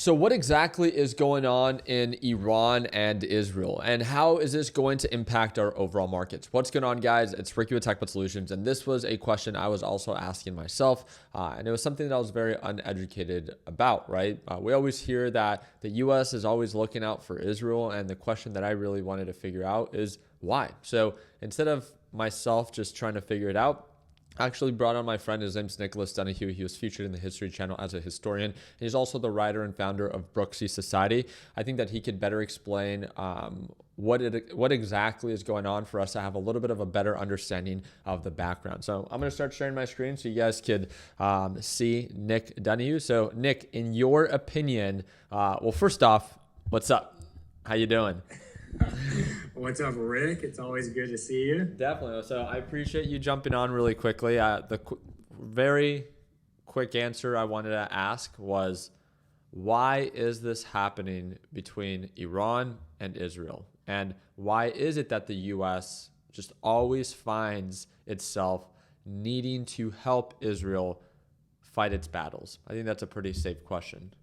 So what exactly is going on in Iran and Israel, and how is this going to impact our overall markets? What's going on, guys? It's Ricky with TechBot Solutions, and this was a question I was also asking myself, and it was something that I was very uneducated about, right? We always hear that the U.S. is always looking out for Israel, and the question that I really wanted to figure out is why. So instead of myself just trying to figure it out, I actually brought on my friend. His name's Nicholas Donahue. He was featured in the History Channel as a historian. He's also the writer and founder of Brooksy Society. I think that he could better explain what exactly is going on for us to have a little bit of a better understanding of the background. So I'm going to start sharing my screen so you guys could see Nick Donahue. So Nick, in your opinion, well, first off, what's up? How you doing? What's up, Rick? It's always good to see you. Definitely. So I appreciate you jumping on really quickly. Very quick answer I wanted to ask was, why is this happening between Iran and Israel? And why is it that the U.S. just always finds itself needing to help Israel fight its battles? I think that's a pretty safe question.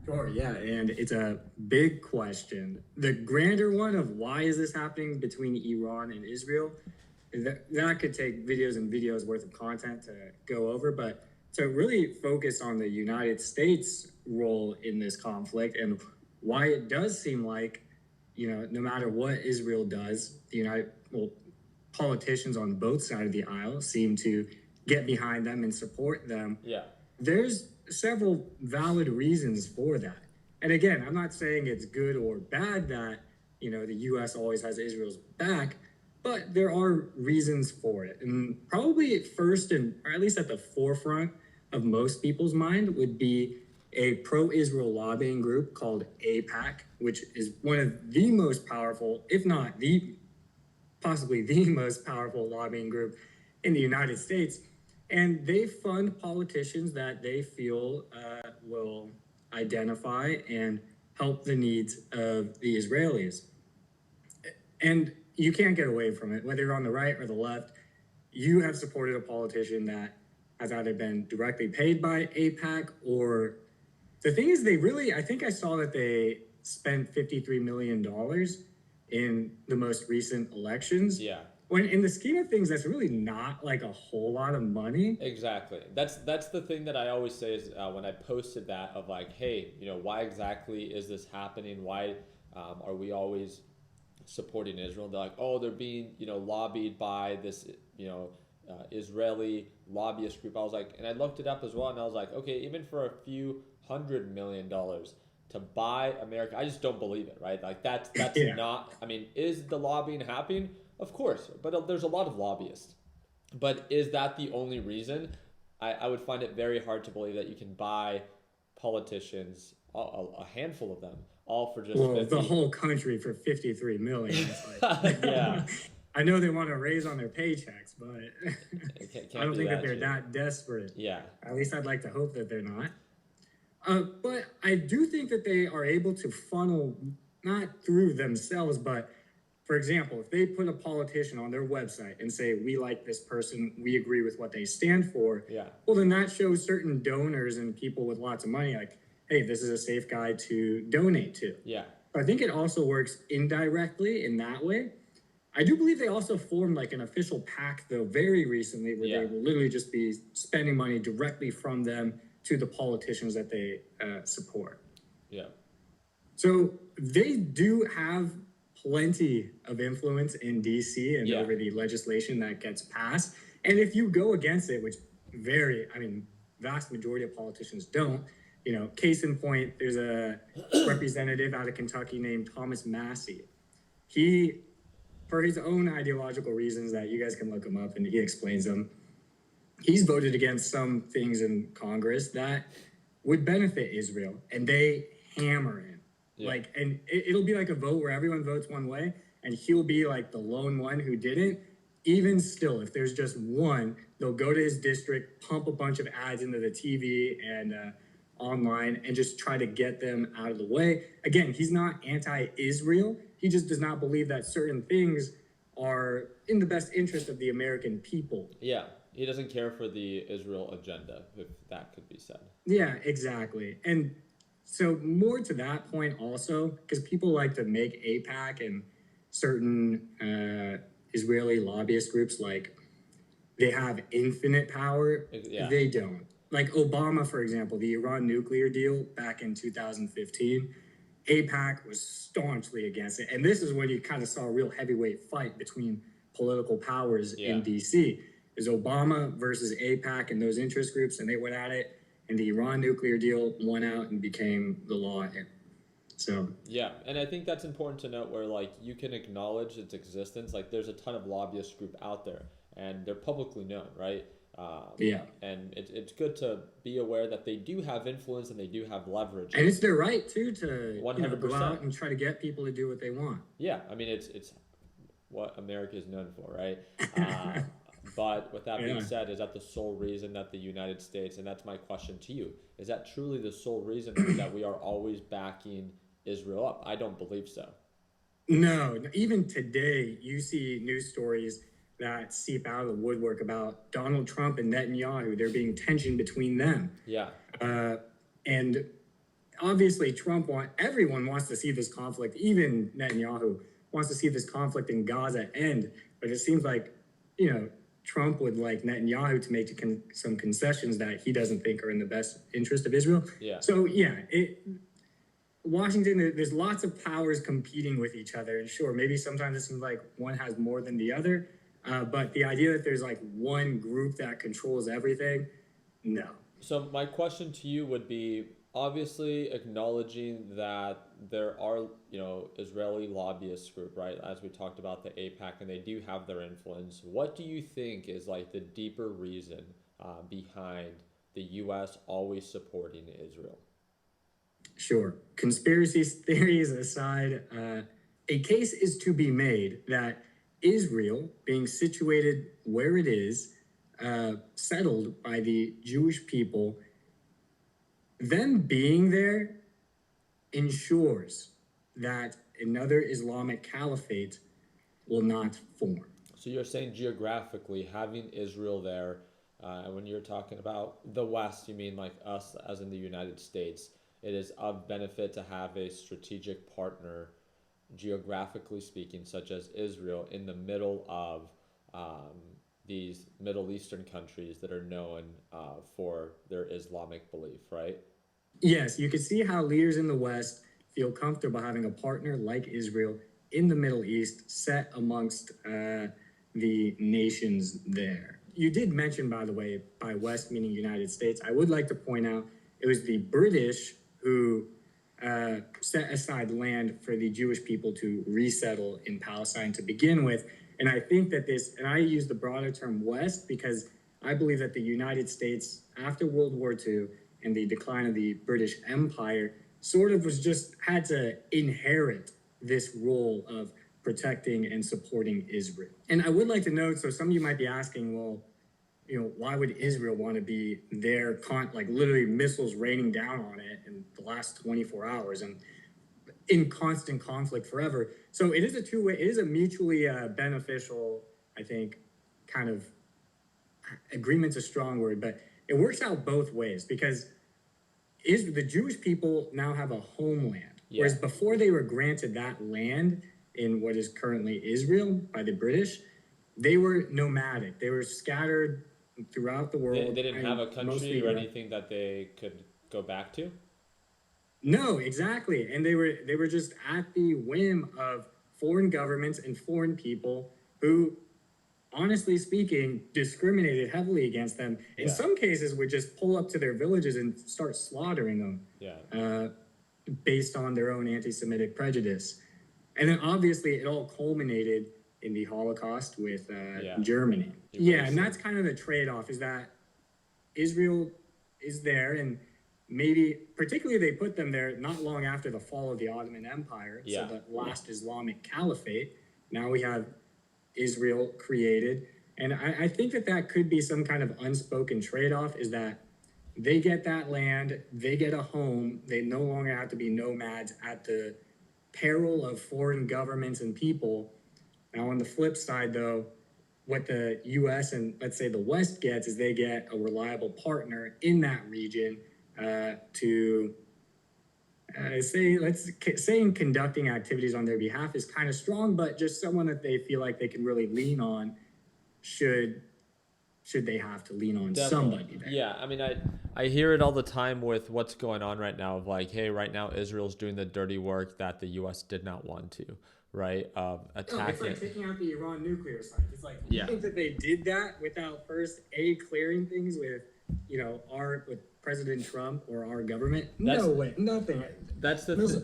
Sure, yeah, and it's a big question. The grander one of why is this happening between Iran and Israel, that could take videos and videos worth of content to go over, but to really focus on the United States' role in this conflict and why it does seem like, no matter what Israel does, politicians on both sides of the aisle seem to get behind them and support them. Yeah. There's several valid reasons for that. And again, I'm not saying it's good or bad that, the U.S. always has Israel's back, but there are reasons for it. And probably at first, or at least at the forefront of most people's mind, would be a pro-Israel lobbying group called AIPAC, which is one of the most powerful, if not possibly the most powerful lobbying group in the United States. And they fund politicians that they feel will identify and help the needs of the Israelis. And you can't get away from it. Whether you're on the right or the left, you have supported a politician that has either been directly paid by AIPAC or the thing is I think I saw that they spent $53 million in the most recent elections. Yeah. When in the scheme of things, that's really not like a whole lot of money. Exactly. That's the thing that I always say is when I posted that of like, hey, why exactly is this happening? Why are we always supporting Israel? They're like, oh, they're being lobbied by this Israeli lobbyist group. I was like, and I looked it up as well, and I was like, okay, even for a few $100 million to buy America, I just don't believe it, right? Like that's Yeah. not. I mean, is the lobbying happening? Of course, but there's a lot of lobbyists. But is that the only reason? I would find it very hard to believe that you can buy politicians, a handful of them, all for just 50. The whole country for $53 million. Yeah. I know they want to raise on their paychecks, but Can't I don't think that they're cheap. that desperate. Yeah. At least I'd like to hope that they're not. But I do think that they are able to funnel, not through themselves, but for example, if they put a politician on their website and say, we like this person, we agree with what they stand for, Yeah. well, then that shows certain donors and people with lots of money, like, hey, this is a safe guy to donate to. Yeah. But I think it also works indirectly in that way. I do believe they also formed like an official PAC, though, very recently, where they will literally just be spending money directly from them to the politicians that they support. Yeah. So they do have plenty of influence in DC and over the legislation that gets passed. And if you go against it, which vast majority of politicians don't, case in point, there's a representative out of Kentucky named Thomas Massey. He, for his own ideological reasons that you guys can look him up and he explains them, he's voted against some things in Congress that would benefit Israel, and they hammer him. Yeah. And it'll be like a vote where everyone votes one way, and he'll be like the lone one who didn't. Even still, if there's just one, they'll go to his district, pump a bunch of ads into the TV and online, and just try to get them out of the way. Again, he's not anti-Israel. He just does not believe that certain things are in the best interest of the American people. Yeah. He doesn't care for the Israel agenda, if that could be said. Yeah, exactly. And So more to that point also, because people like to make AIPAC and certain Israeli lobbyist groups like they have infinite power. Yeah. They don't. Like Obama, for example, the Iran nuclear deal back in 2015, AIPAC was staunchly against it. And this is when you kind of saw a real heavyweight fight between political powers in DC. Is Obama versus AIPAC and those interest groups, and they went at it. And the Iran nuclear deal won out and became the law. So Yeah, and I think that's important to note where like you can acknowledge its existence. Like there's a ton of lobbyist group out there, and they're publicly known, right? yeah, And it's good to be aware that they do have influence and they do have leverage. and it's their right too to 100%. Go out and try to get people to do what they want. Yeah, I mean it's what America is known for, right? But with that being said, is that the sole reason that the United States, and that's my question to you, is that truly the sole reason that we are always backing Israel up? I don't believe so. No, even today, you see news stories that seep out of the woodwork about Donald Trump and Netanyahu. There being tension between them. Yeah. And obviously, everyone wants to see this conflict. Even Netanyahu wants to see this conflict in Gaza end. But it seems like, Trump would like Netanyahu to make some concessions that he doesn't think are in the best interest of Israel. Yeah. So, Washington, there's lots of powers competing with each other. And sure, maybe sometimes it seems like one has more than the other. But the idea that there's like one group that controls everything, no. So my question to you would be, obviously acknowledging that there are, Israeli lobbyist group, right? As we talked about the AIPAC, and they do have their influence. What do you think is like the deeper reason behind the U.S. always supporting Israel? Sure. Conspiracy theories aside, a case is to be made that Israel, being situated where it is, settled by the Jewish people, them being there ensures that another Islamic caliphate will not form. So you're saying geographically having Israel there, and when you're talking about the West, you mean like us as in the United States, it is of benefit to have a strategic partner, geographically speaking, such as Israel, in the middle of these Middle Eastern countries that are known for their Islamic belief, right? Yes, you can see how leaders in the West feel comfortable having a partner like Israel in the Middle East, set amongst the nations there. You did mention, by the way, by West meaning United States. I would like to point out it was the British who set aside land for the Jewish people to resettle in Palestine to begin with. And I think that and I use the broader term West because I believe that the United States, after World War II and the decline of the British Empire, sort of had to inherit this role of protecting and supporting Israel. And I would like to note, so some of you might be asking, well, why would Israel want to be there, like literally missiles raining down on it in the last 24 hours and in constant conflict forever? So it is a two-way, it is a mutually beneficial, I think, kind of agreement's a strong word, but it works out both ways because the Jewish people now have a homeland, whereas before they were granted that land in what is currently Israel by the British, they were nomadic. They were scattered throughout the world. They didn't have a country or anything that they could go back to? No, exactly. And they were just at the whim of foreign governments and foreign people who, honestly speaking, discriminated heavily against them. In some cases, would just pull up to their villages and start slaughtering them based on their own anti-Semitic prejudice. And then obviously it all culminated in the Holocaust with Germany. And that's kind of the trade-off, is that Israel is there, and maybe particularly they put them there not long after the fall of the Ottoman Empire, so the last Islamic caliphate. Now we have Israel created. And I think that could be some kind of unspoken trade-off, is that they get that land, they get a home, they no longer have to be nomads at the peril of foreign governments and people. Now, on the flip side, though, what the U.S. and, let's say, the West gets is they get a reliable partner in that region to saying conducting activities on their behalf is kind of strong, but just someone that they feel like they can really lean on should they have to lean on Definitely. somebody there. Yeah, I mean, I hear it all the time with what's going on right now of like, hey, right now Israel's doing the dirty work that the US did not want to, right? No, it's Attacking. like taking out the Iran nuclear site. It's like, you Yeah. think that they did that without first clearing things with, with President Trump or our government? That's- No way, nothing. That's the No,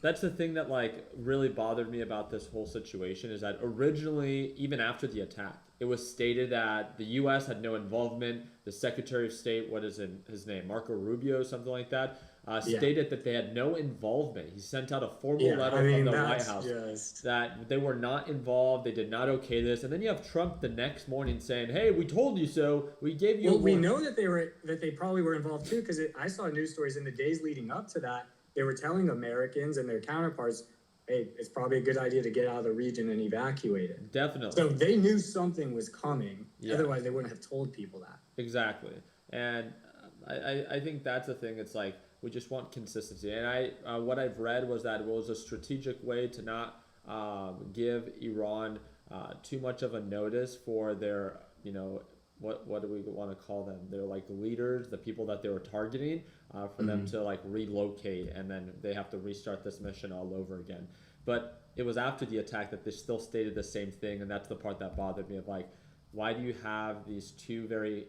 that's the thing that like really bothered me about this whole situation is that originally, even after the attack, it was stated that the U.S. had no involvement. The Secretary of State, what is his name, Marco Rubio, something like that, stated that they had no involvement. He sent out a formal letter from the White House that they were not involved. They did not okay this. And then you have Trump the next morning saying, "Hey, we told you so. We gave you." Well, we know that they probably were involved too, because I saw news stories in the days leading up to that. They were telling Americans and their counterparts, hey, it's probably a good idea to get out of the region and evacuate it. Definitely. So they knew something was coming. Yeah. Otherwise, they wouldn't have told people that. Exactly. And I think that's the thing. It's like we just want consistency. And what I've read was that it was a strategic way to not give Iran too much of a notice for their, what do we want to call them? They're like leaders, the people that they were targeting, for them to like relocate, and then they have to restart this mission all over again. But it was after the attack that they still stated the same thing, and that's the part that bothered me of like, why do you have these two very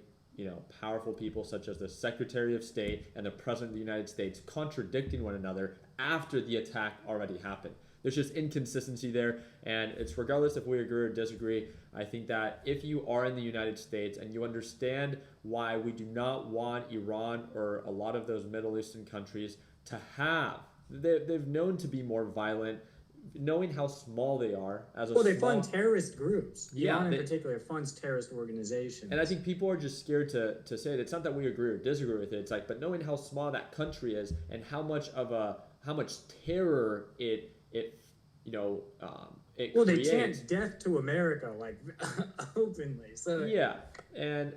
powerful people such as the Secretary of State and the President of the United States contradicting one another after the attack already happened? There's just inconsistency there, and it's regardless if we agree or disagree. I think that if you are in the United States and you understand why we do not want Iran or a lot of those Middle Eastern countries to have, they've known to be more violent, knowing how small they are as a they fund terrorist groups. Iran in particular funds terrorist organizations. And I think people are just scared to say it. It's not that we agree or disagree with it. It's like, but knowing how small that country is and how much terror it they creates. chant death to America like openly. So yeah, and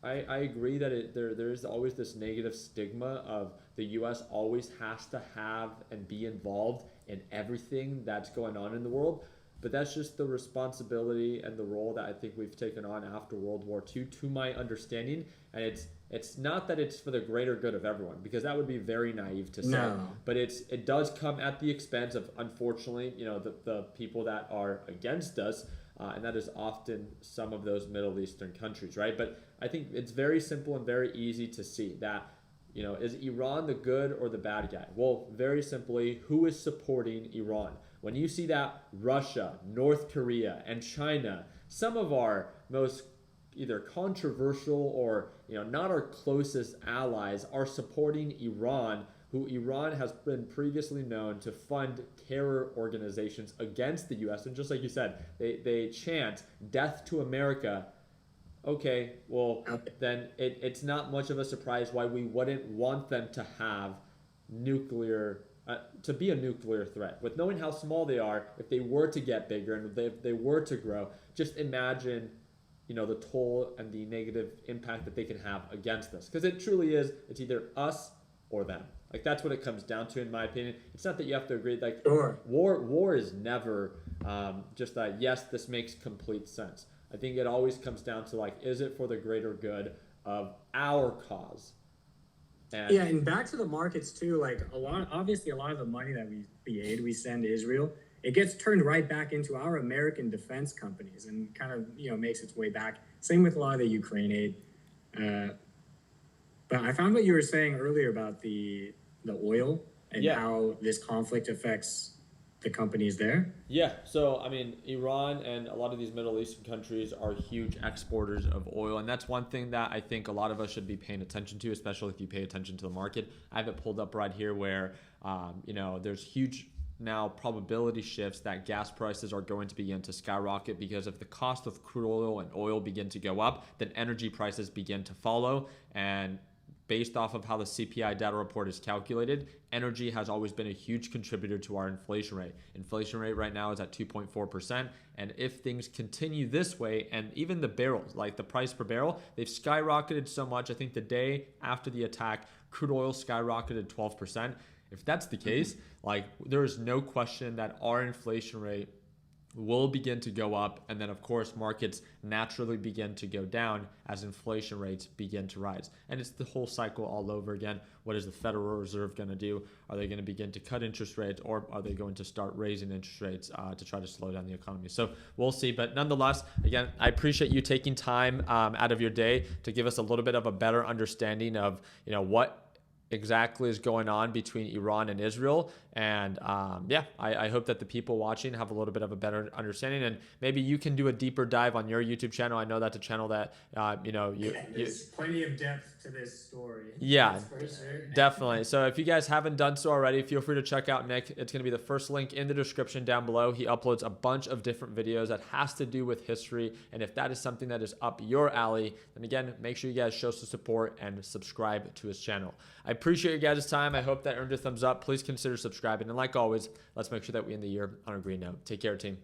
I agree that there is always this negative stigma of the U.S. always has to have and be involved in everything that's going on in the world. But that's just the responsibility and the role that I think we've taken on after World War II, to my understanding. And it's not that it's for the greater good of everyone, because that would be very naive to say. No. But it does come at the expense of, unfortunately, the people that are against us, and that is often some of those Middle Eastern countries, right? But I think it's very simple and very easy to see that, is Iran the good or the bad guy? Well, very simply, who is supporting Iran? When you see that Russia, North Korea, and China, some of our most either controversial or not our closest allies, are supporting Iran, who Iran has been previously known to fund terror organizations against the U.S. And just like you said, they chant death to America. Okay, well, then it's not much of a surprise why we wouldn't want them to have nuclear, to be a nuclear threat. With knowing how small they are, if they were to get bigger and if they were to grow, just imagine, the toll and the negative impact that they can have against us. Because it truly is, it's either us or them. Like, that's what it comes down to, in my opinion. It's not that you have to agree. Like, sure. War is never just that, yes, this makes complete sense. I think it always comes down to, like, is it for the greater good of our cause? And back to the markets too. Like, a lot of the money that we send to Israel, it gets turned right back into our American defense companies and kind of makes its way back. Same with a lot of the Ukraine aid. But I found what you were saying earlier about the oil and how this conflict affects the companies there. Yeah, so I mean, Iran and a lot of these Middle Eastern countries are huge exporters of oil, and that's one thing that I think a lot of us should be paying attention to, especially if you pay attention to the market. I have it pulled up right here where there's huge now probability shifts that gas prices are going to begin to skyrocket, because if the cost of crude oil and oil begin to go up, then energy prices begin to follow. And based off of how the CPI data report is calculated, energy has always been a huge contributor to our inflation rate. Inflation rate right now is at 2.4%. And if things continue this way, and even the barrels, like the price per barrel, they've skyrocketed so much. I think the day after the attack, crude oil skyrocketed 12%. If that's the case, like there is no question that our inflation rate will begin to go up, and then of course markets naturally begin to go down as inflation rates begin to rise. And it's the whole cycle all over again. What is the Federal Reserve going to do? Are they going to begin to cut interest rates, or are they going to start raising interest rates to try to slow down the economy? So we'll see. But nonetheless, again, I appreciate you taking time out of your day to give us a little bit of a better understanding of what exactly is going on between Iran and Israel. And I hope that the people watching have a little bit of a better understanding, and maybe you can do a deeper dive on your YouTube channel. I know that's a channel that there's plenty of depth to this story. Yeah, for sure. definitely. So if you guys haven't done so already, feel free to check out Nick. It's going to be the first link in the description down below. He uploads a bunch of different videos that has to do with history, and if that is something that is up your alley, then again, make sure you guys show some support and subscribe to his channel. I appreciate you guys' time. I hope that earned a thumbs up. Please consider subscribing, and like always, let's make sure that we end the year on a green note. Take care, team.